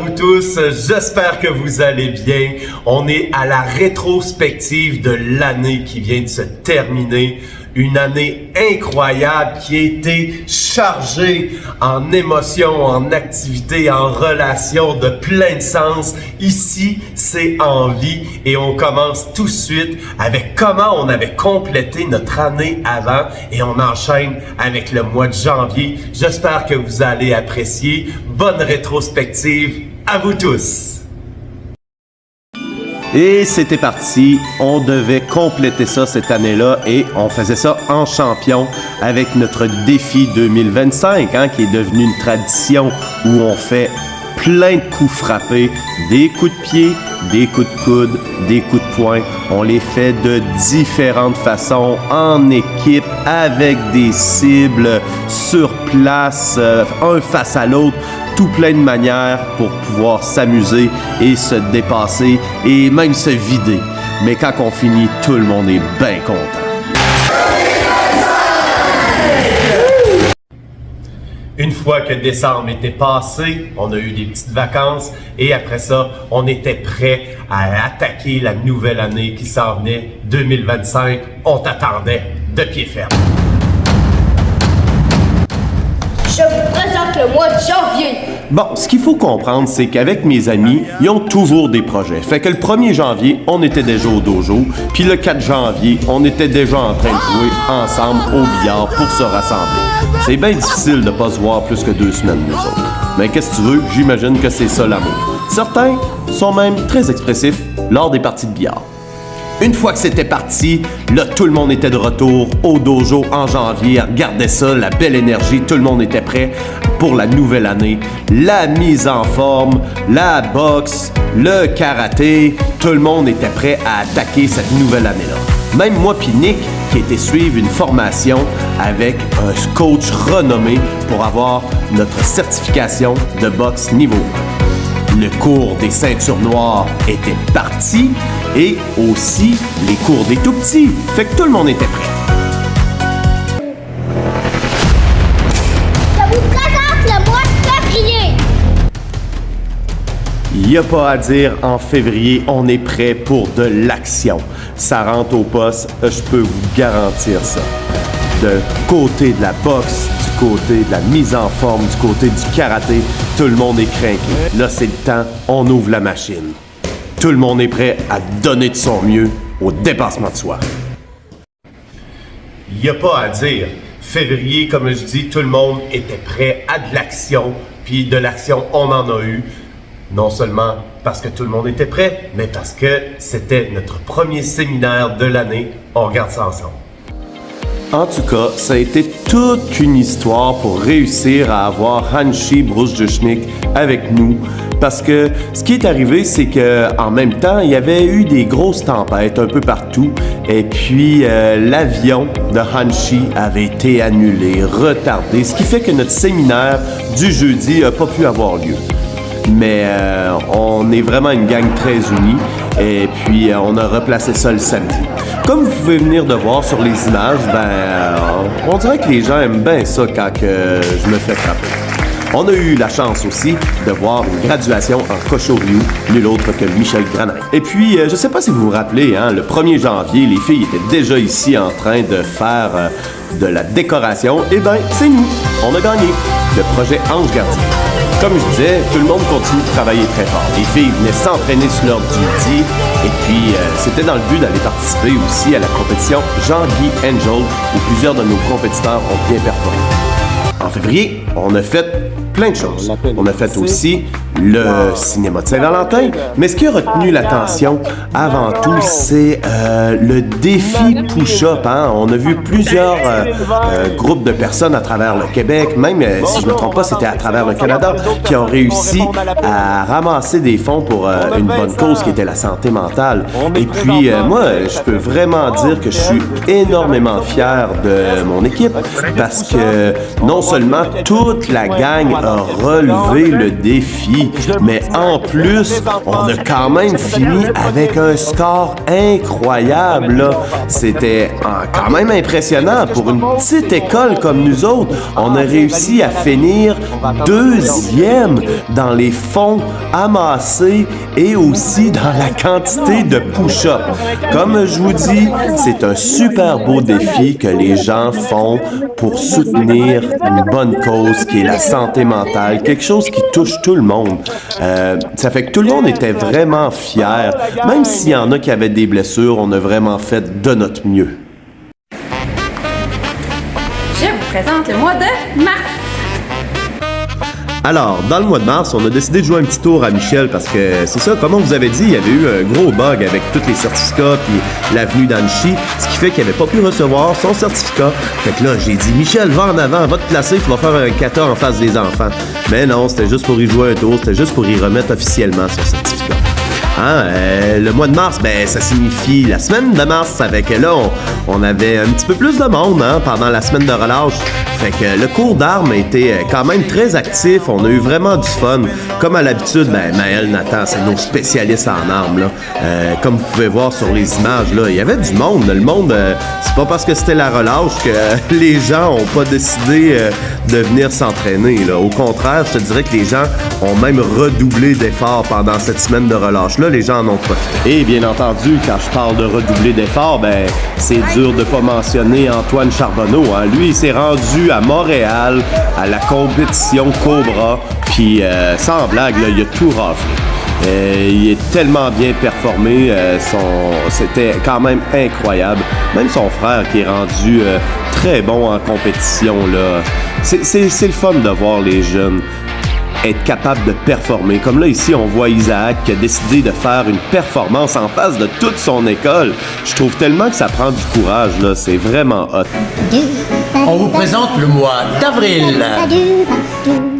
vous tous, j'espère que vous allez bien. On est à la rétrospective de l'année qui vient de se terminer. Une année incroyable qui a été chargée en émotions, en activités, en relations de plein de sens. Ici, c'est Envie et on commence tout de suite avec comment on avait complété notre année avant et on enchaîne avec le mois de janvier. J'espère que vous allez apprécier. Bonne rétrospective à vous tous! Et c'était parti, on devait compléter ça cette année-là et on faisait ça en champion avec notre défi 2025, qui est devenu une tradition où on fait plein de coups frappés, des coups de pied, des coups de coude, des coups de poing. On les fait de différentes façons, en équipe, avec des cibles, sur place, un face à l'autre. Tout plein de manières pour pouvoir s'amuser et se dépasser et même se vider. Mais quand on finit, tout le monde est bien content. Une fois que décembre était passé, on a eu des petites vacances et après ça, on était prêt à attaquer la nouvelle année qui s'en venait, 2025. On t'attendait de pied ferme. Je vous présente le mois de janvier. Bon, ce qu'il faut comprendre, c'est qu'avec mes amis, ils ont toujours des projets. Fait que le 1er janvier, on était déjà au dojo, puis le 4 janvier, on était déjà en train de jouer ensemble au billard pour se rassembler. C'est bien difficile de pas se voir plus que 2 semaines, nous autres. Mais qu'est-ce que tu veux? J'imagine que c'est ça l'amour. Certains sont même très expressifs lors des parties de billard. Une fois que c'était parti, là, tout le monde était de retour au dojo en janvier. Regardez ça, la belle énergie, tout le monde était prêt pour la nouvelle année. La mise en forme, la boxe, le karaté, tout le monde était prêt à attaquer cette nouvelle année-là. Même moi puis Nick, qui était suivre une formation avec un coach renommé pour avoir notre certification de boxe niveau 1. Le cours des ceintures noires était parti et aussi les cours des tout petits. Fait que tout le monde était prêt. Je vous présente le mois de février. Il n'y a pas à dire, en février, on est prêt pour de l'action. Ça rentre au poste, je peux vous garantir ça. De côté de la boxe, du côté de la mise en forme, du côté du karaté, tout le monde est craqué. Là, c'est le temps, on ouvre la machine. Tout le monde est prêt à donner de son mieux au dépassement de soi. Il n'y a pas à dire. Février, comme je dis, tout le monde était prêt à de l'action. Puis de l'action, on en a eu. Non seulement parce que tout le monde était prêt, mais parce que c'était notre premier séminaire de l'année. On regarde ça ensemble. En tout cas, ça a été toute une histoire pour réussir à avoir Hanshi Bruzdushnik avec nous. Parce que ce qui est arrivé, c'est que en même temps, il y avait eu des grosses tempêtes un peu partout. Et puis, l'avion de Hanshi avait été annulé, retardé. Ce qui fait que notre séminaire du jeudi n'a pas pu avoir lieu. Mais on est vraiment une gang très unie. Et puis, on a replacé ça le samedi. Comme vous pouvez venir de voir sur les images, on dirait que les gens aiment bien ça quand je me fais frapper. On a eu la chance aussi de voir une graduation en Kosho-Ryu, nul autre que Michel Granat. Et puis, je sais pas si vous vous rappelez, le 1er janvier, les filles étaient déjà ici en train de faire de la décoration. Eh bien, c'est nous, on a gagné le projet Ange Gardien. Comme je disais, tout le monde continue de travailler très fort. Les filles venaient s'entraîner sur leur duty et puis c'était dans le but d'aller participer aussi à la compétition Jean-Guy Angel où plusieurs de nos compétiteurs ont bien performé. En février, on a fait plein de choses. On a fait aussi le cinéma de Saint-Valentin, mais ce qui a retenu l'attention avant tout, c'est le défi push-up. On a vu plusieurs groupes de personnes à travers le Québec, même si je ne me trompe pas, c'était à travers le Canada, qui ont réussi à ramasser des fonds pour une bonne cause qui était la santé mentale. Et puis, moi, je peux vraiment dire que je suis énormément fier de mon équipe parce que non seulement toute la gang a relevé le défi, oui, mais en plus, on a quand même fini avec un score incroyable, là. C'était quand même impressionnant pour une petite école comme nous autres. On a réussi à finir 2e dans les fonds amassés et aussi dans la quantité de push-up. Comme je vous dis, c'est un super beau défi que les gens font pour soutenir une bonne cause qui est la santé mentale, quelque chose qui touche tout le monde. Ça fait que tout le monde était vraiment fier. Même s'il y en a qui avaient des blessures, on a vraiment fait de notre mieux. Je vous présente le mois de mars. Alors, dans le mois de mars, on a décidé de jouer un petit tour à Michel parce que c'est ça, comme on vous avait dit, il y avait eu un gros bug avec tous les certificats puis l'avenue d'Annecy, ce qui fait qu'il n'avait pas pu recevoir son certificat. Fait que là, j'ai dit, Michel, va en avant, va te placer, tu vas faire un kata en face des enfants. Mais non, c'était juste pour y jouer un tour, c'était juste pour y remettre officiellement son certificat. Le mois de mars, ben ça signifie la semaine de mars, avec là on avait un petit peu plus de monde pendant la semaine de relâche. Fait que le cours d'armes a été quand même très actif, on a eu vraiment du fun. Comme à l'habitude, ben Maël, Nathan, c'est nos spécialistes en armes là. Comme vous pouvez voir sur les images là, il y avait du monde. Le monde, c'est pas parce que c'était la relâche que les gens ont pas décidé de venir s'entraîner là. Au contraire, je te dirais que les gens ont même redoublé d'efforts pendant cette semaine de relâche là. Les gens en ont profité. Et bien entendu, quand je parle de redoubler d'efforts, ben c'est dur de pas mentionner Antoine Charbonneau. Lui, il s'est rendu à Montréal à la compétition Cobra, puis sans blague, là, il a tout raflé. Il est tellement bien performé, c'était quand même incroyable. Même son frère qui est rendu très bon en compétition, là. C'est le fun de voir les jeunes être capable de performer. Comme là, ici, on voit Isaac qui a décidé de faire une performance en face de toute son école. Je trouve tellement que ça prend du courage, là. C'est vraiment hot. On vous présente le mois d'avril.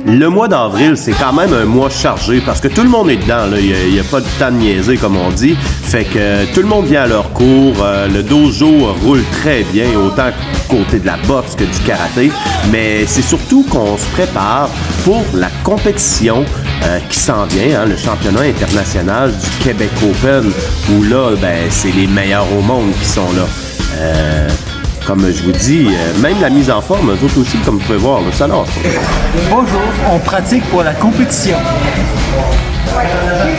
Le mois d'avril, c'est quand même un mois chargé parce que tout le monde est dedans. Il n'y a pas de temps de niaiser, comme on dit. Fait que tout le monde vient à leur cours. Le dojo roule très bien, autant côté de la boxe que du karaté. Mais c'est surtout qu'on se prépare pour la compétition qui s'en vient, le championnat international du Québec Open, où là, ben, c'est les meilleurs au monde qui sont là. Comme je vous dis, même la mise en forme, eux autres aussi, comme vous pouvez voir, ça lâche. Bonjour, on pratique pour la compétition.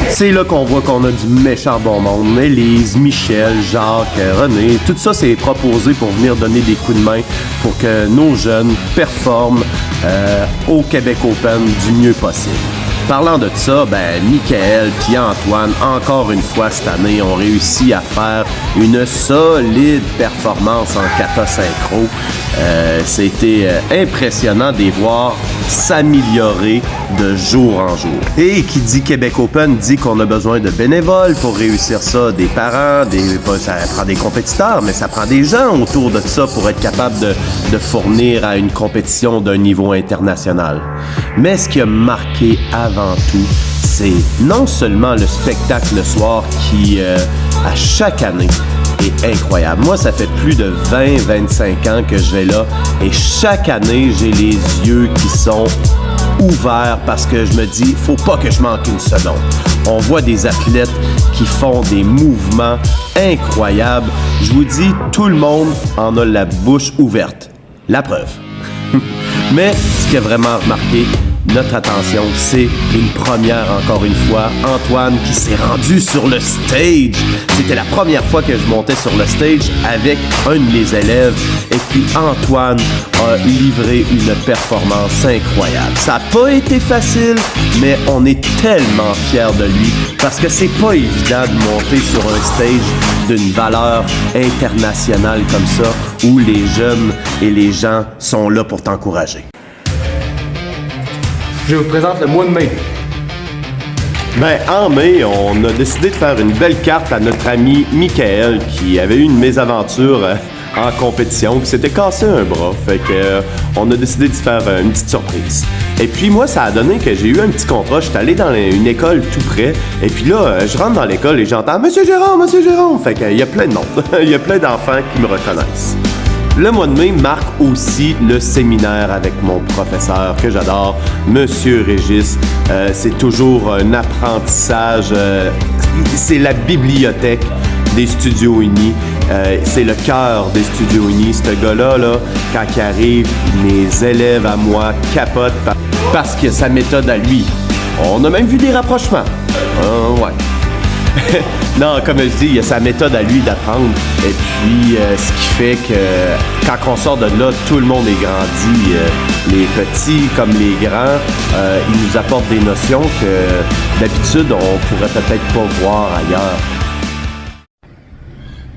C'est là qu'on voit qu'on a du méchant bon monde. Élise, Michel, Jacques, René, tout ça c'est proposé pour venir donner des coups de main pour que nos jeunes performent au Québec Open du mieux possible. Parlant de ça, ben Michael puis Antoine, encore une fois cette année, ont réussi à faire une solide performance en kata synchro. C'était impressionnant de les voir s'améliorer de jour en jour. Et qui dit Québec Open dit qu'on a besoin de bénévoles pour réussir ça, des parents, ça prend des compétiteurs, mais ça prend des gens autour de ça pour être capable de fournir à une compétition d'un niveau international. Mais ce qui a marqué avant tout, c'est non seulement le spectacle le soir qui, à chaque année, est incroyable. Moi, ça fait plus de 20-25 ans que je vais là et chaque année, j'ai les yeux qui sont ouverts parce que je me dis, faut pas que je manque une seconde. On voit des athlètes qui font des mouvements incroyables. Je vous dis, tout le monde en a la bouche ouverte. La preuve. Mais ce qui a vraiment remarqué notre attention, c'est une première encore une fois. Antoine qui s'est rendu sur le stage. C'était la première fois que je montais sur le stage avec un de mes élèves. Et puis Antoine a livré une performance incroyable. Ça n'a pas été facile, mais on est tellement fiers de lui parce que c'est pas évident de monter sur un stage d'une valeur internationale comme ça où les jeunes et les gens sont là pour t'encourager. Je vous présente le mois de mai. Ben, en mai, on a décidé de faire une belle carte à notre ami Michael qui avait eu une mésaventure en compétition puis s'était cassé un bras. Fait que on a décidé de faire une petite surprise. Et puis moi, ça a donné que j'ai eu un petit contrat. J'étais allé dans une école tout près. Et puis là, je rentre dans l'école et j'entends « Monsieur Jérôme! Monsieur Jérôme! » Fait qu'il y a plein de monde. Il y a plein d'enfants qui me reconnaissent. Le mois de mai marque aussi le séminaire avec mon professeur que j'adore, Monsieur Régis. C'est toujours un apprentissage, c'est la bibliothèque des Studios Unis. C'est le cœur des Studios Unis. Ce gars-là, là, quand il arrive, mes élèves à moi capotent parce qu'il a sa méthode à lui. On a même vu des rapprochements. Ouais. Non, comme je dis, il a sa méthode à lui d'apprendre. Et puis, ce qui fait que quand on sort de là, tout le monde est grandi. Les petits comme les grands, ils nous apportent des notions que d'habitude, on pourrait peut-être pas voir ailleurs.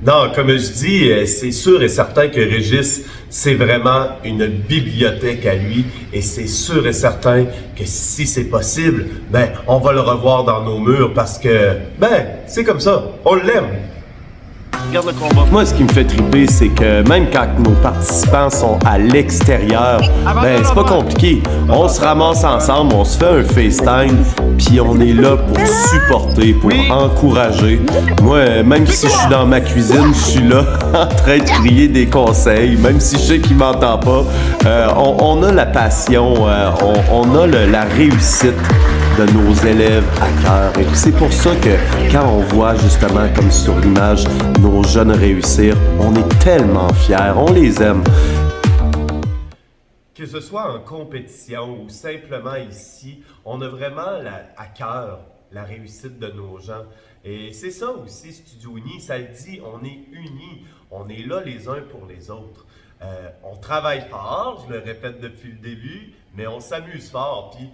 Non, comme je dis, c'est sûr et certain que Régis, c'est vraiment une bibliothèque à lui et c'est sûr et certain que si c'est possible, ben, on va le revoir dans nos murs parce que, ben, c'est comme ça, on l'aime. Moi, ce qui me fait triper, c'est que même quand nos participants sont à l'extérieur, ben c'est pas compliqué. On se ramasse ensemble, on se fait un FaceTime, puis on est là pour supporter, pour encourager. Moi, même si je suis dans ma cuisine, je suis là en train de crier des conseils, même si je sais qu'il m'entend pas. On a la passion, on a la réussite de nos élèves à cœur. Et c'est pour ça que quand on voit justement comme sur l'image nos jeunes réussir, on est tellement fiers, on les aime. Que ce soit en compétition ou simplement ici, on a vraiment à cœur la réussite de nos gens. Et c'est ça aussi, Studio Uni, ça le dit, on est unis, on est là les uns pour les autres. On travaille fort, je le répète depuis le début, mais on s'amuse fort. Puis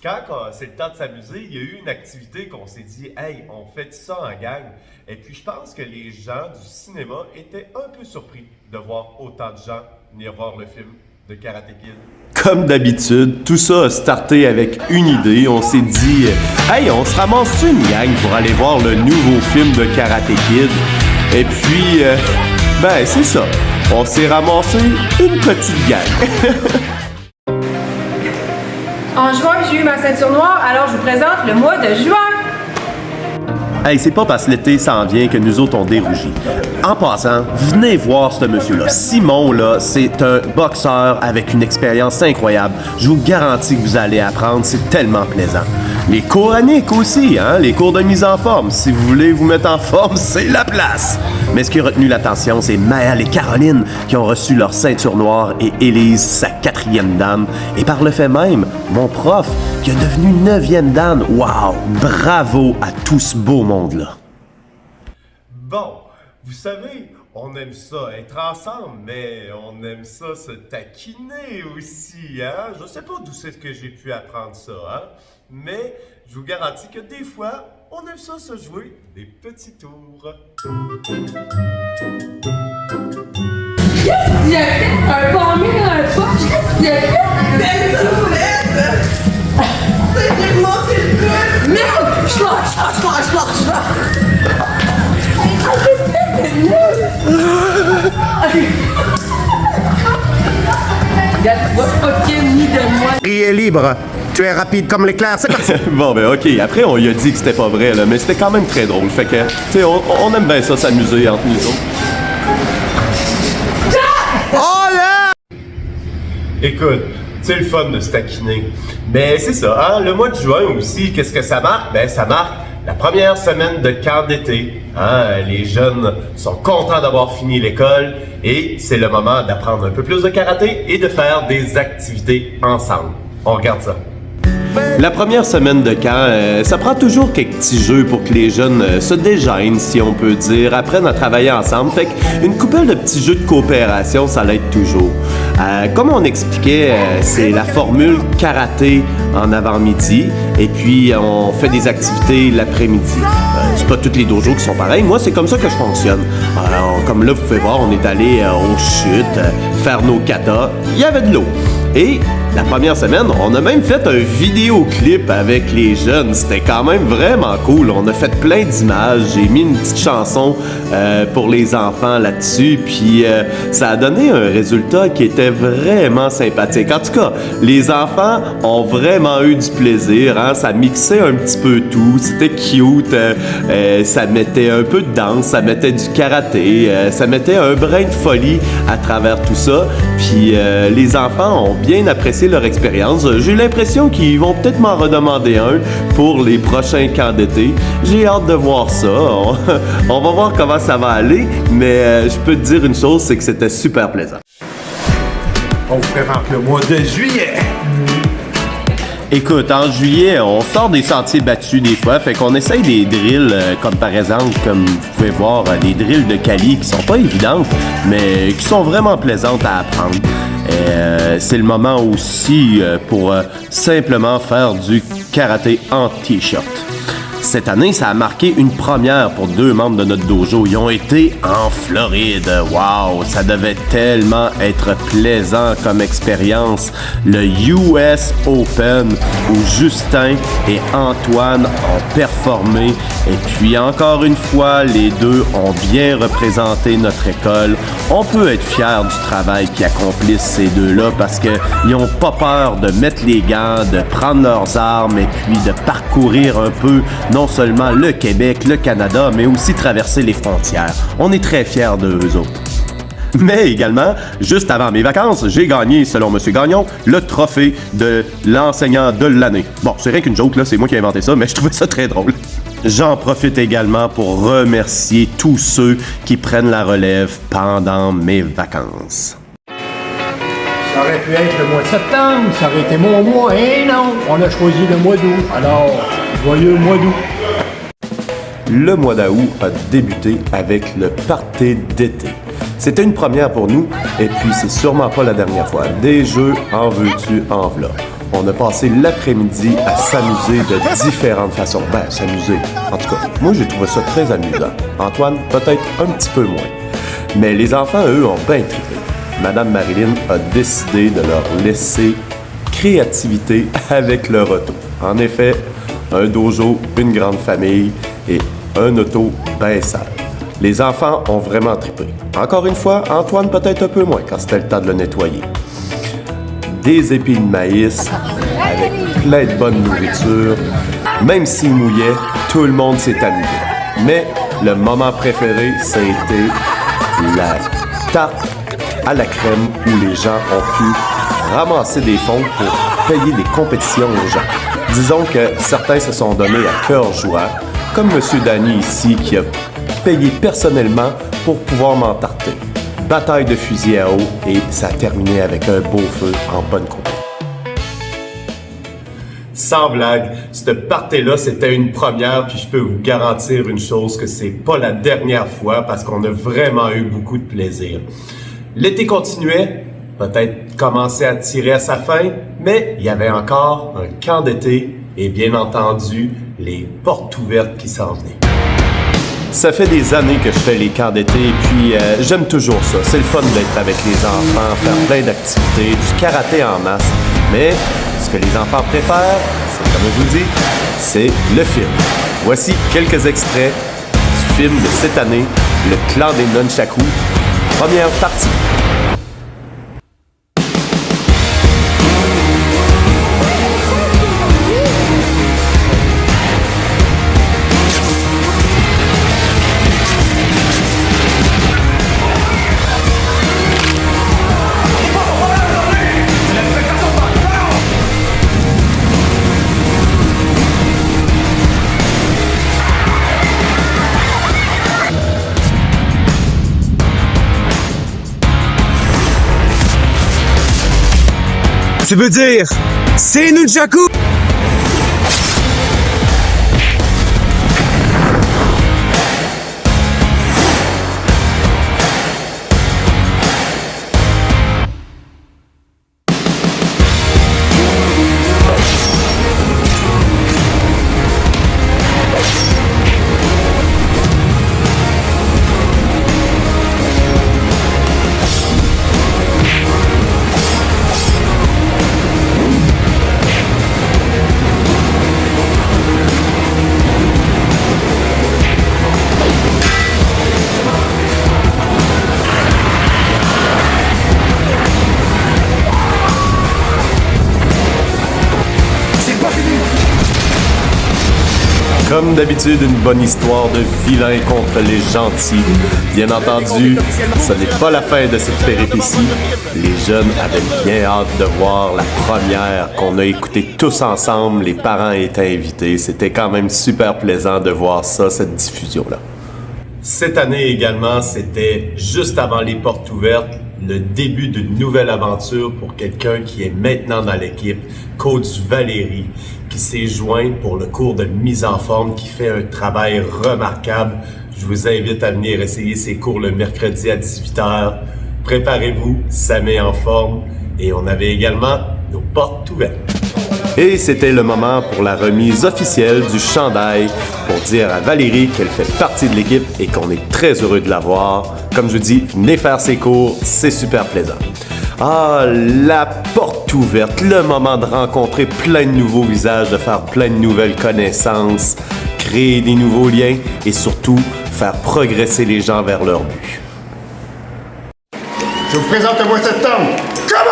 quand c'est le temps de s'amuser, il y a eu une activité qu'on s'est dit « Hey, on fait ça en gang ». Et puis je pense que les gens du cinéma étaient un peu surpris de voir autant de gens venir voir le film de Karate Kid. Comme d'habitude, tout ça a starté avec une idée. On s'est dit « Hey, on se ramasse-tu une gang pour aller voir le nouveau film de Karate Kid ?» Et puis, ben c'est ça. On s'est ramassé une petite gang. En juin, j'ai eu ma ceinture noire, alors je vous présente le mois de juin. Hey, c'est pas parce que l'été s'en vient que nous autres on dérougit. En passant, venez voir ce monsieur-là. Simon, là, c'est un boxeur avec une expérience incroyable. Je vous garantis que vous allez apprendre, c'est tellement plaisant. Les cours Annick aussi, hein? Les cours de mise en forme. Si vous voulez vous mettre en forme, c'est la place. Mais ce qui a retenu l'attention, c'est Maëlle et Caroline qui ont reçu leur ceinture noire et Élise, sa 4e dan. Et par le fait même, mon prof qui est devenu 9e dan. Wow! Bravo à tout ce beau monde-là. Bon, vous savez, on aime ça être ensemble, mais on aime ça se taquiner aussi, hein? Je sais pas d'où c'est que j'ai pu apprendre ça, hein? Mais je vous garantis que des fois, on aime ça se jouer des petits tours. Qu'est-ce qu'il y a fait? Un pommier dans un poche? Qu'est-ce qu'il y a fait? J'ai commencé le coup! Merde! Je lâche! Regarde, tu vas fucker ni de moi. Prix est libre. Tu es rapide comme l'éclair, c'est parti. Bon, ben OK. Après, on lui a dit que c'était pas vrai, là, mais c'était quand même très drôle. Fait que, tu sais, on aime bien ça, s'amuser entre nous autres. Oh là! Écoute, c'est le fun de se taquiner. Mais c'est ça, hein? Le mois de juin aussi, qu'est-ce que ça marque? Ben, ça marque la première semaine de camp d'été. Hein? Les jeunes sont contents d'avoir fini l'école et c'est le moment d'apprendre un peu plus de karaté et de faire des activités ensemble. On regarde ça. La première semaine de camp, ça prend toujours quelques petits jeux pour que les jeunes se dégênent, si on peut dire, apprennent à travailler ensemble. Fait qu'une couple de petits jeux de coopération, ça l'aide toujours. Comme on expliquait, c'est la formule karaté en avant-midi, et puis on fait des activités l'après-midi. C'est pas tous les dojos qui sont pareils. Moi, c'est comme ça que je fonctionne. Alors, comme là, vous pouvez voir, on est allé aux chutes, faire nos katas. Il y avait de l'eau. Et la première semaine, on a même fait un vidéoclip avec les jeunes. C'était quand même vraiment cool. On a fait plein d'images. J'ai mis une petite chanson pour les enfants là-dessus. Puis ça a donné un résultat qui était vraiment sympathique. En tout cas, les enfants ont vraiment eu du plaisir. Hein? Ça mixait un petit peu tout. C'était cute. Ça mettait un peu de danse. Ça mettait du karaté. Ça mettait un brin de folie à travers tout ça. Puis les enfants ont bien apprécié leur expérience. J'ai l'impression qu'ils vont peut-être m'en redemander un pour les prochains camps d'été. J'ai hâte de voir ça. On va voir comment ça va aller, mais je peux te dire une chose, c'est que c'était super plaisant. On vous présente le mois de juillet. Écoute, en juillet, on sort des sentiers battus des fois, fait qu'on essaye des drills, comme par exemple, comme vous pouvez voir, des drills de Cali qui sont pas évidentes, mais qui sont vraiment plaisantes à apprendre. C'est le moment aussi pour simplement faire du karaté en t-shirt. Cette année, ça a marqué une première pour 2 membres de notre dojo. Ils ont été en Floride. Wow! Ça devait tellement être plaisant comme expérience. Le US Open où Justin et Antoine ont performé. Et puis encore une fois, les deux ont bien représenté notre école. On peut être fiers du travail qu'accomplissent ces deux-là parce qu'ils n'ont pas peur de mettre les gants, de prendre leurs armes et puis de parcourir un peu non seulement le Québec, le Canada, mais aussi traverser les frontières. On est très fiers d'eux autres. Mais également, juste avant mes vacances, j'ai gagné, selon M. Gagnon, le trophée de l'enseignant de l'année. Bon, c'est rien qu'une joke, là, c'est moi qui ai inventé ça, mais je trouvais ça très drôle. J'en profite également pour remercier tous ceux qui prennent la relève pendant mes vacances. Ça aurait pu être le mois de septembre, ça aurait été mon mois. Eh non, on a choisi le mois d'août. Alors, joyeux mois d'août. Le mois d'août a débuté avec le party d'été. C'était une première pour nous, et puis c'est sûrement pas la dernière fois. Des jeux, en veux-tu, en v'là. On a passé l'après-midi à s'amuser de différentes façons. Ben, s'amuser. En tout cas, moi j'ai trouvé ça très amusant. Antoine, peut-être un petit peu moins. Mais les enfants, eux, ont bien trippé. Madame Marilyn a décidé de leur laisser créativité avec leur auto. En effet, un dojo, une grande famille et un auto bien sale. Les enfants ont vraiment trippé. Encore une fois, Antoine peut-être un peu moins quand c'était le temps de le nettoyer. Des épis de maïs avec plein de bonne nourriture. Même s'il mouillait, tout le monde s'est amusé. Mais le moment préféré, ça a été la tarte à la crème où les gens ont pu ramasser des fonds pour payer des compétitions aux gens. Disons que certains se sont donnés à cœur joie, comme M. Danny ici qui a payé personnellement pour pouvoir m'entarter. Bataille de fusil à eau et ça a terminé avec un beau feu en bonne compagnie. Sans blague, cette party-là, c'était une première, puis je peux vous garantir une chose, que c'est pas la dernière fois parce qu'on a vraiment eu beaucoup de plaisir. L'été continuait, peut-être commençait à tirer à sa fin, mais il y avait encore un camp d'été et bien entendu, les portes ouvertes qui s'en venaient. Ça fait des années que je fais les camps d'été et puis j'aime toujours ça. C'est le fun d'être avec les enfants, faire plein d'activités, du karaté en masse. Mais ce que les enfants préfèrent, c'est comme je vous dis, c'est le film. Voici quelques extraits du film de cette année, Le Clan des Nunchaku, première partie. Tu veux dire, c'est Nunchaku! Comme d'habitude, une bonne histoire de vilain contre les gentils. Bien entendu, ce n'est pas la fin de cette péripétie. Les jeunes avaient bien hâte de voir la première qu'on a écoutée tous ensemble. Les parents étaient invités. C'était quand même super plaisant de voir ça, cette diffusion-là. Cette année également, c'était juste avant les portes ouvertes, le début d'une nouvelle aventure pour quelqu'un qui est maintenant dans l'équipe, coach Valérie, qui s'est joint pour le cours de mise en forme, qui fait un travail remarquable. Je vous invite à venir essayer ses cours le mercredi à 18h. Préparez-vous, ça met en forme. Et on avait également nos portes ouvertes. Et c'était le moment pour la remise officielle du chandail pour dire à Valérie qu'elle fait partie de l'équipe et qu'on est très heureux de la voir. Comme je vous dis, venez faire ses cours, c'est super plaisant. Ah, la porte ouverte, le moment de rencontrer plein de nouveaux visages, de faire plein de nouvelles connaissances, créer des nouveaux liens et surtout faire progresser les gens vers leur but. Je vous présente le mois de septembre. Come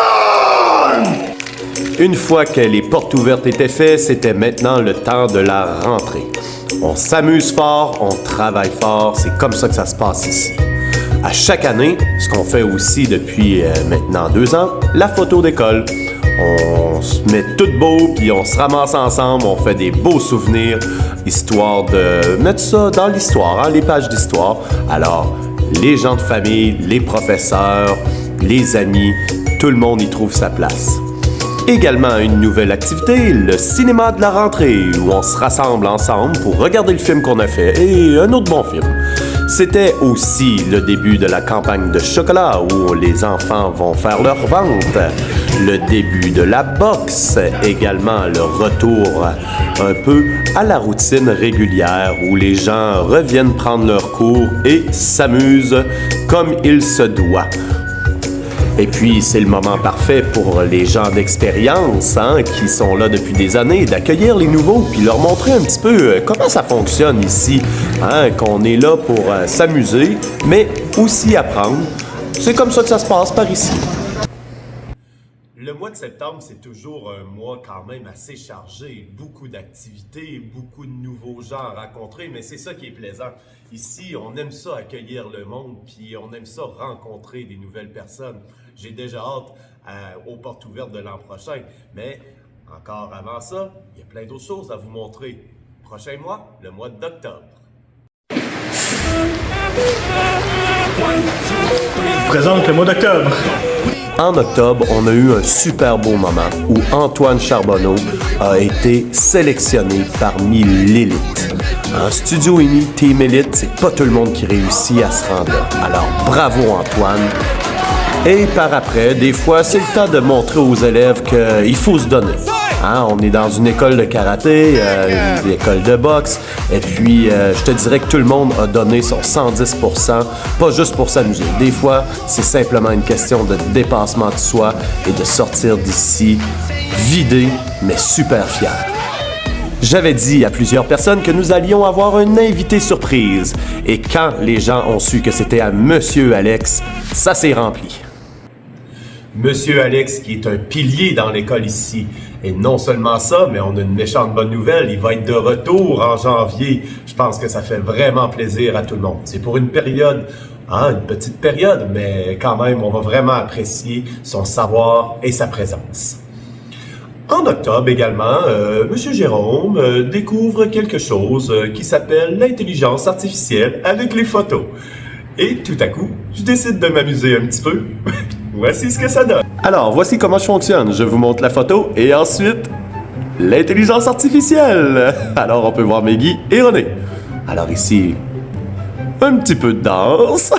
on! Une fois que les portes ouvertes étaient faites, c'était maintenant le temps de la rentrée. On s'amuse fort, on travaille fort, c'est comme ça que ça se passe ici. À chaque année, ce qu'on fait aussi depuis maintenant 2 ans, la photo d'école. On se met tout beau, puis on se ramasse ensemble, on fait des beaux souvenirs, histoire de mettre ça dans l'histoire, les pages d'histoire. Alors, les gens de famille, les professeurs, les amis, tout le monde y trouve sa place. Également une nouvelle activité, le cinéma de la rentrée, où on se rassemble ensemble pour regarder le film qu'on a fait et un autre bon film. C'était aussi le début de la campagne de chocolat où les enfants vont faire leur vente, le début de la boxe, également le retour un peu à la routine régulière où les gens reviennent prendre leurs cours et s'amusent comme il se doit. Et puis, c'est le moment parfait pour les gens d'expérience qui sont là depuis des années, d'accueillir les nouveaux puis leur montrer un petit peu comment ça fonctionne ici, qu'on est là pour s'amuser, mais aussi apprendre. C'est comme ça que ça se passe par ici. Le mois de septembre, c'est toujours un mois quand même assez chargé. Beaucoup d'activités, beaucoup de nouveaux gens à rencontrer, mais c'est ça qui est plaisant. Ici, on aime ça accueillir le monde, puis on aime ça rencontrer des nouvelles personnes. J'ai déjà hâte aux portes ouvertes de l'an prochain, mais encore avant ça, il y a plein d'autres choses à vous montrer. Prochain mois, le mois d'octobre. Je vous présente le mois d'octobre. En octobre, on a eu un super beau moment où Antoine Charbonneau a été sélectionné parmi l'élite. En Studio Uni, Team Elite, c'est pas tout le monde qui réussit à se rendre là. Alors, bravo Antoine! Et par après, des fois, c'est le temps de montrer aux élèves qu'il faut se donner. On est dans une école de karaté, une école de boxe, et puis je te dirais que tout le monde a donné son 110%, pas juste pour s'amuser. Des fois, c'est simplement une question de dépassement de soi et de sortir d'ici vidé, mais super fier. J'avais dit à plusieurs personnes que nous allions avoir un invité surprise, et quand les gens ont su que c'était à Monsieur Alex, ça s'est rempli. Monsieur Alex, qui est un pilier dans l'école ici. Et non seulement ça, mais on a une méchante bonne nouvelle. Il va être de retour en janvier. Je pense que ça fait vraiment plaisir à tout le monde. C'est pour une période, une petite période, mais quand même, on va vraiment apprécier son savoir et sa présence. En octobre également, Monsieur Jérôme découvre quelque chose qui s'appelle l'intelligence artificielle avec les photos. Et tout à coup, je décide de m'amuser un petit peu. Voici ce que ça donne. Alors, voici comment je fonctionne. Je vous montre la photo et ensuite, l'intelligence artificielle. Alors, on peut voir Meggy et René. Alors ici, un petit peu de danse.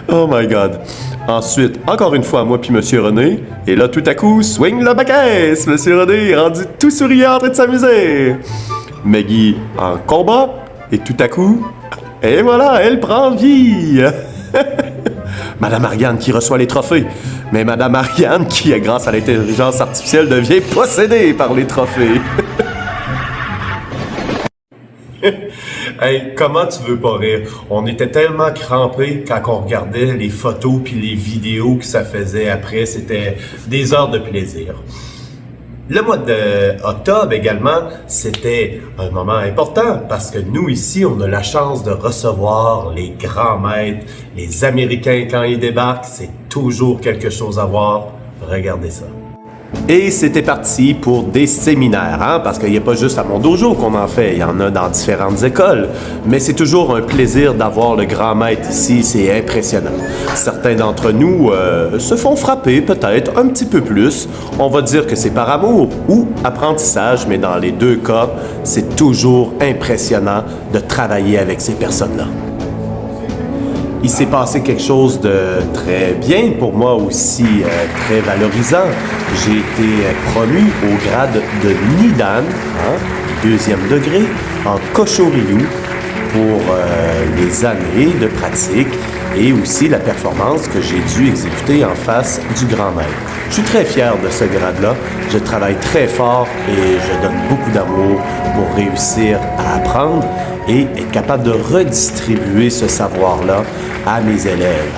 Oh my God. Ensuite, encore une fois, moi puis Monsieur René. Et là, tout à coup, swing la baquette. Monsieur René est rendu tout souriant en train de s'amuser. Meggy en combat. Et tout à coup, et voilà, elle prend vie. Madame Ariane qui reçoit les trophées. Mais Madame Ariane qui, grâce à l'intelligence artificielle, devient possédée par les trophées. Hey, comment tu veux pas rire? On était tellement crampés quand on regardait les photos puis les vidéos que ça faisait après. C'était des heures de plaisir. Le mois d'octobre également, c'était un moment important parce que nous ici, on a la chance de recevoir les grands maîtres, les Américains quand ils débarquent, c'est toujours quelque chose à voir. Regardez ça. Et c'était parti pour des séminaires, hein, parce qu'il n'y a pas juste à mon dojo qu'on en fait, il y en a dans différentes écoles. Mais c'est toujours un plaisir d'avoir le grand maître ici, c'est impressionnant. Certains d'entre nous se font frapper peut-être un petit peu plus. On va dire que c'est par amour ou apprentissage, mais dans les deux cas, c'est toujours impressionnant de travailler avec ces personnes-là. Il s'est passé quelque chose de très bien pour moi aussi, très valorisant. J'ai été promu au grade de Nidan, deuxième degré, en Kosho-ryu pour les années de pratique et aussi la performance que j'ai dû exécuter en face du grand maître. Je suis très fier de ce grade-là. Je travaille très fort et je donne beaucoup d'amour pour réussir à apprendre et être capable de redistribuer ce savoir-là à mes élèves.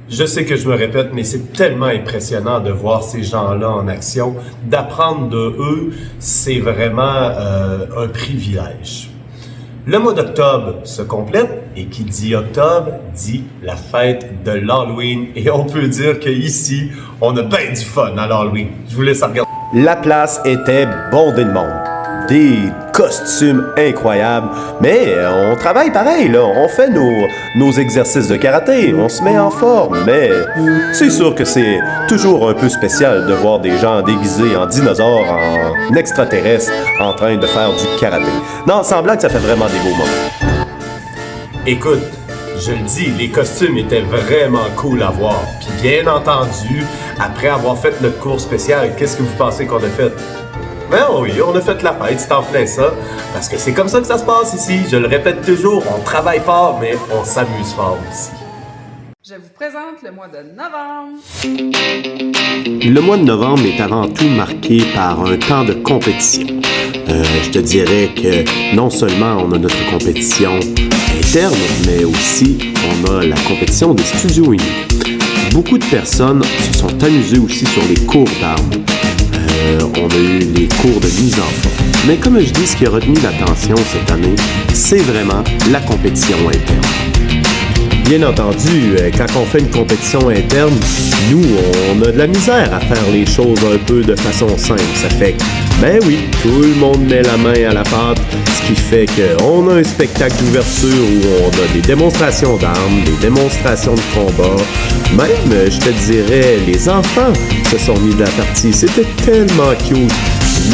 Je sais que je me répète, mais c'est tellement impressionnant de voir ces gens-là en action. D'apprendre de eux, c'est vraiment un privilège. Le mois d'octobre se complète et qui dit octobre dit la fête de l'Halloween. Et on peut dire qu'ici, on a bien du fun à l'Halloween. Je vous laisse regarder. La place était bondée de monde. Des costumes incroyables. Mais on travaille pareil, là. On fait nos exercices de karaté. On se met en forme. Mais c'est sûr que c'est toujours un peu spécial de voir des gens déguisés en dinosaures, en extraterrestres, en train de faire du karaté. Non, sans blague, ça fait vraiment des beaux moments. Écoute, je le dis, les costumes étaient vraiment cool à voir. Puis bien entendu, après avoir fait notre cours spécial, qu'est-ce que vous pensez qu'on a fait? Ben oui, on a fait la fête, c'est en plein ça. Parce que c'est comme ça que ça se passe ici. Je le répète toujours, on travaille fort, mais on s'amuse fort aussi. Je vous présente le mois de novembre. Le mois de novembre est avant tout marqué par un temps de compétition. Je te dirais que non seulement on a notre compétition interne, mais aussi on a la compétition des studios unis. Beaucoup de personnes se sont amusées aussi sur les cours d'armes. On a eu les cours de mise en forme. Mais comme je dis, ce qui a retenu l'attention cette année, c'est vraiment la compétition interne. Bien entendu, quand on fait une compétition interne, nous, on a de la misère à faire les choses un peu de façon simple. Ça fait que, ben oui, tout le monde met la main à la pâte, ce qui fait qu'on a un spectacle d'ouverture où on a des démonstrations d'armes, des démonstrations de combat. Même, je te dirais, les enfants se sont mis de la partie. C'était tellement cute.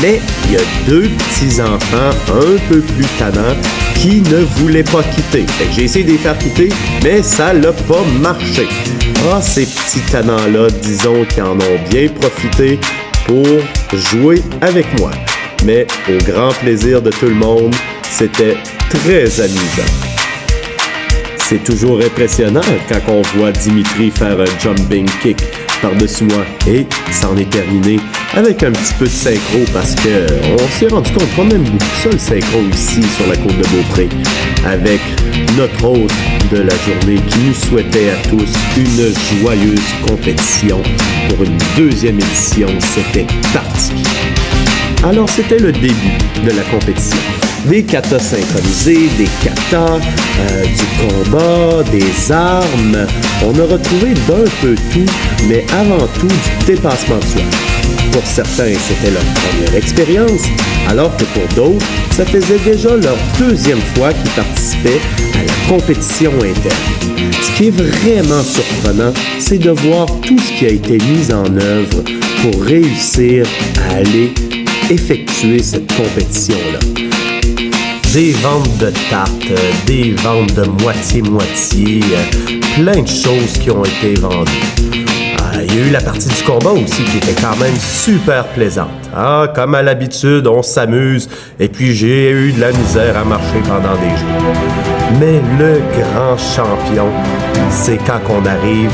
Mais il y a deux petits-enfants un peu plus tannants qui ne voulaient pas quitter. Fait que j'ai essayé de les faire quitter, mais ça l'a pas marché. Ah, ces petits tannants-là, disons qu'ils en ont bien profité pour jouer avec moi. Mais au grand plaisir de tout le monde, c'était très amusant. C'est toujours impressionnant quand on voit Dimitri faire un jumping kick par-dessus moi. Et ça en est terminé avec un petit peu de synchro parce que on s'est rendu compte qu'on aime beaucoup ça le synchro ici sur la côte de Beaupré avec notre hôte de la journée qui nous souhaitait à tous une joyeuse compétition pour une deuxième édition. C'était parti. Alors c'était le début de la compétition. Des katas synchronisés, des katas, du combat, des armes. On a retrouvé d'un peu tout, mais avant tout du dépassement de soi. Pour certains, c'était leur première expérience, alors que pour d'autres, ça faisait déjà leur deuxième fois qu'ils participaient à la compétition interne. Ce qui est vraiment surprenant, c'est de voir tout ce qui a été mis en œuvre pour réussir à aller effectuer cette compétition-là. Des ventes de tartes, des ventes de moitié-moitié, plein de choses qui ont été vendues. Il y a eu la partie du combat aussi qui était quand même super plaisante. Comme à l'habitude, on s'amuse et puis j'ai eu de la misère à marcher pendant des jours. Mais le grand champion, c'est quand on arrive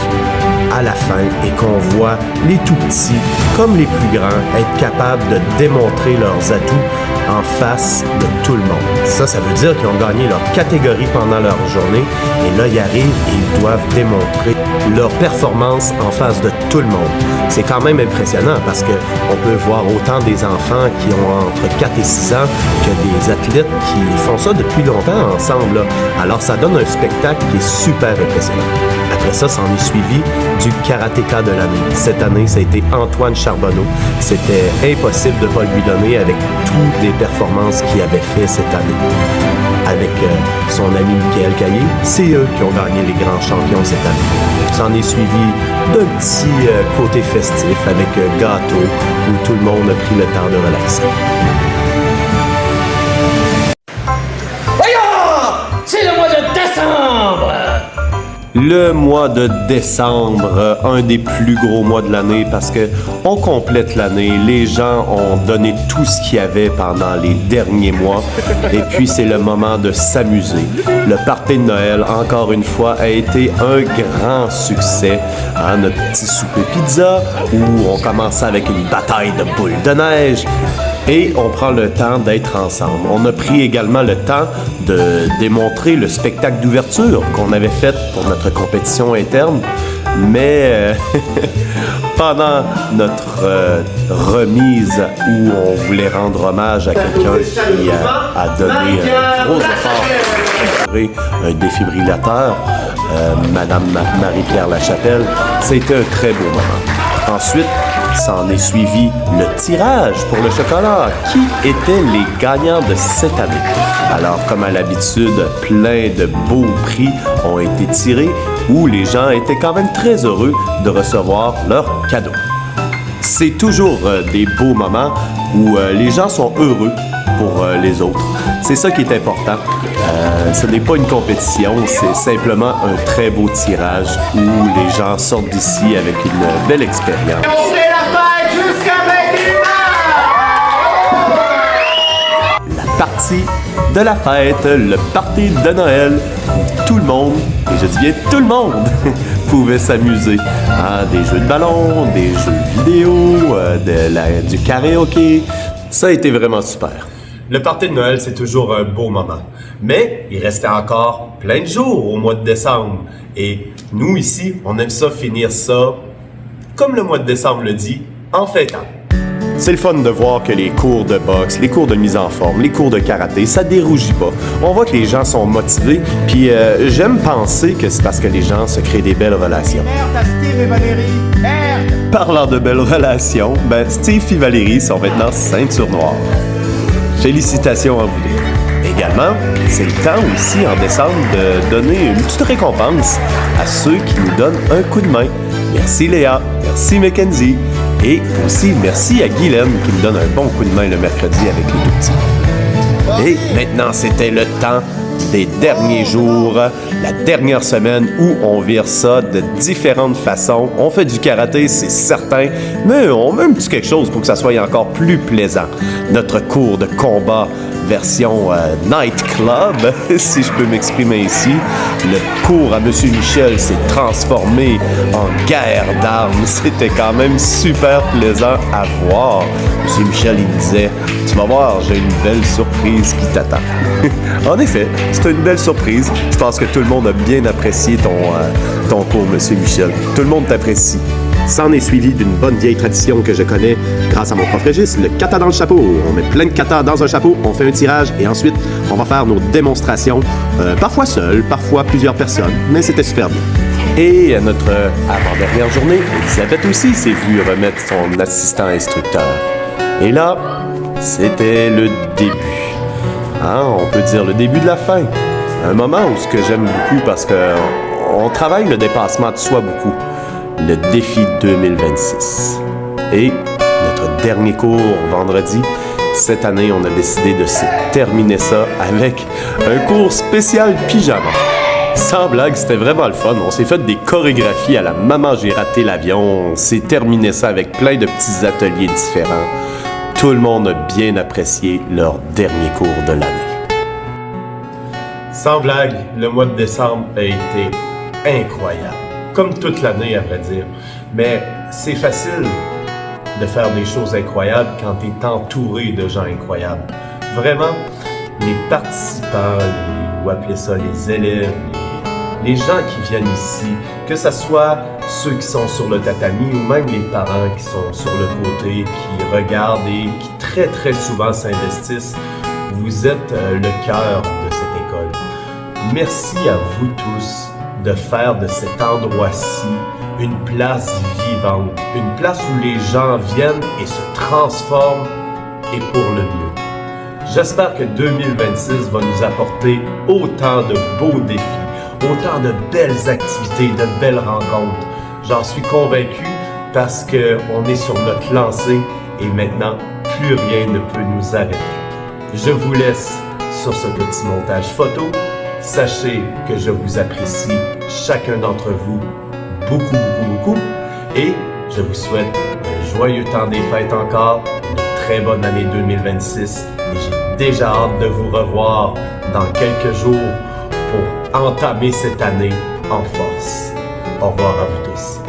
à la fin et qu'on voit les tout petits comme les plus grands être capables de démontrer leurs atouts en face de tout le monde. Ça veut dire qu'ils ont gagné leur catégorie pendant leur journée et là, ils arrivent et ils doivent démontrer leur performance en face de tout le monde. C'est quand même impressionnant parce que on peut voir autant des enfants qui ont entre 4 et 6 ans que des athlètes qui font ça depuis longtemps ensemble, là. Alors ça donne un spectacle qui est super impressionnant. Après ça, s'en est suivi du karatéka de l'année. Cette année, ça a été Antoine Charbonneau. C'était impossible de ne pas lui donner avec toutes les performances qu'il avait fait cette année. Avec son ami Michael Caillé, c'est eux qui ont gagné les grands champions cette année. S'en est suivi d'un petit côté festif avec gâteau où tout le monde a pris le temps de relaxer. C'est le mois de décembre! Le mois de décembre, un des plus gros mois de l'année parce que on complète l'année, les gens ont donné tout ce qu'il y avait pendant les derniers mois et puis c'est le moment de s'amuser. Le party de Noël, encore une fois, a été un grand succès. Hein, notre petit souper pizza où on commence avec une bataille de boules de neige. Et on prend le temps d'être ensemble. On a pris également le temps de démontrer le spectacle d'ouverture qu'on avait fait pour notre compétition interne. Mais pendant notre remise où on voulait rendre hommage à quelqu'un qui a donné un gros effort, un défibrillateur, Madame Marie-Pierre Lachapelle, c'était un très beau moment. Ensuite, s'en est suivi le tirage pour le chocolat. Qui étaient les gagnants de cette année? Alors, comme à l'habitude, plein de beaux prix ont été tirés où les gens étaient quand même très heureux de recevoir leurs cadeaux. C'est toujours des beaux moments où les gens sont heureux pour les autres. C'est ça qui est important. Ce n'est pas une compétition, c'est simplement un très beau tirage où les gens sortent d'ici avec une belle expérience. La partie de la fête, le party de Noël, où tout le monde, et je dis bien tout le monde, pouvait s'amuser. Hein, des jeux de ballon, des jeux vidéo, du karaoké. Ça a été vraiment super. Le party de Noël, c'est toujours un beau moment. Mais il restait encore plein de jours au mois de décembre. Et nous, ici, on aime ça finir ça, comme le mois de décembre le dit, en fêtant. C'est le fun de voir que les cours de boxe, les cours de mise en forme, les cours de karaté, ça dérougit pas. On voit que les gens sont motivés, puis j'aime penser que c'est parce que les gens se créent des belles relations. Merde à Steve et Valérie! Merde! Parlant de belles relations, Steve et Valérie sont maintenant ceinture noire. Félicitations à vous deux. Également, c'est le temps aussi en décembre de donner une petite récompense à ceux qui nous donnent un coup de main. Merci Léa, merci Mackenzie. Et aussi, merci à Guylaine qui me donne un bon coup de main le mercredi avec les deux petits. Et maintenant, c'était le temps des derniers jours, la dernière semaine où on vire ça de différentes façons. On fait du karaté, c'est certain, mais on met un petit quelque chose pour que ça soit encore plus plaisant. Notre cours de combat version nightclub, si je peux m'exprimer ici. Le cours à Monsieur Michel s'est transformé en guerre d'armes. C'était quand même super plaisant à voir. Monsieur Michel, il me disait, tu vas voir, j'ai une belle surprise qui t'attend. En effet, c'était une belle surprise. Je pense que tout le monde a bien apprécié ton cours, Monsieur Michel. Tout le monde t'apprécie. S'en est suivi d'une bonne vieille tradition que je connais grâce à mon prof Régis, le kata dans le chapeau. On met plein de kata dans un chapeau, on fait un tirage et ensuite on va faire nos démonstrations, parfois seul, parfois plusieurs personnes, mais c'était super bien. Et à notre avant-dernière journée, Elisabeth aussi s'est vue remettre son assistant instructeur. Et là, c'était le début. Hein, on peut dire le début de la fin. Un moment où ce que j'aime beaucoup parce que on travaille le dépassement de soi beaucoup. Le défi 2026. Et notre dernier cours vendredi, cette année, on a décidé de se terminer ça avec un cours spécial pyjama. Sans blague, c'était vraiment le fun. On s'est fait des chorégraphies à la Maman, j'ai raté l'avion. On s'est terminé ça avec plein de petits ateliers différents. Tout le monde a bien apprécié leur dernier cours de l'année. Sans blague, le mois de décembre a été incroyable. Comme toute l'année, à vrai dire. Mais c'est facile de faire des choses incroyables quand tu es entouré de gens incroyables. Vraiment, les participants, ou appelez ça les élèves, les gens qui viennent ici, que ce soit ceux qui sont sur le tatami ou même les parents qui sont sur le côté, qui regardent et qui très très souvent s'investissent. Vous êtes le cœur de cette école. Merci à vous tous de faire de cet endroit-ci une place vivante, une place où les gens viennent et se transforment et pour le mieux. J'espère que 2026 va nous apporter autant de beaux défis, autant de belles activités, de belles rencontres. J'en suis convaincu parce qu'on est sur notre lancée et maintenant, plus rien ne peut nous arrêter. Je vous laisse sur ce petit montage photo. Sachez que je vous apprécie chacun d'entre vous beaucoup, beaucoup, beaucoup. Et je vous souhaite un joyeux temps des fêtes encore, une très bonne année 2026. Et j'ai déjà hâte de vous revoir dans quelques jours pour entamer cette année en force. Au revoir à vous tous.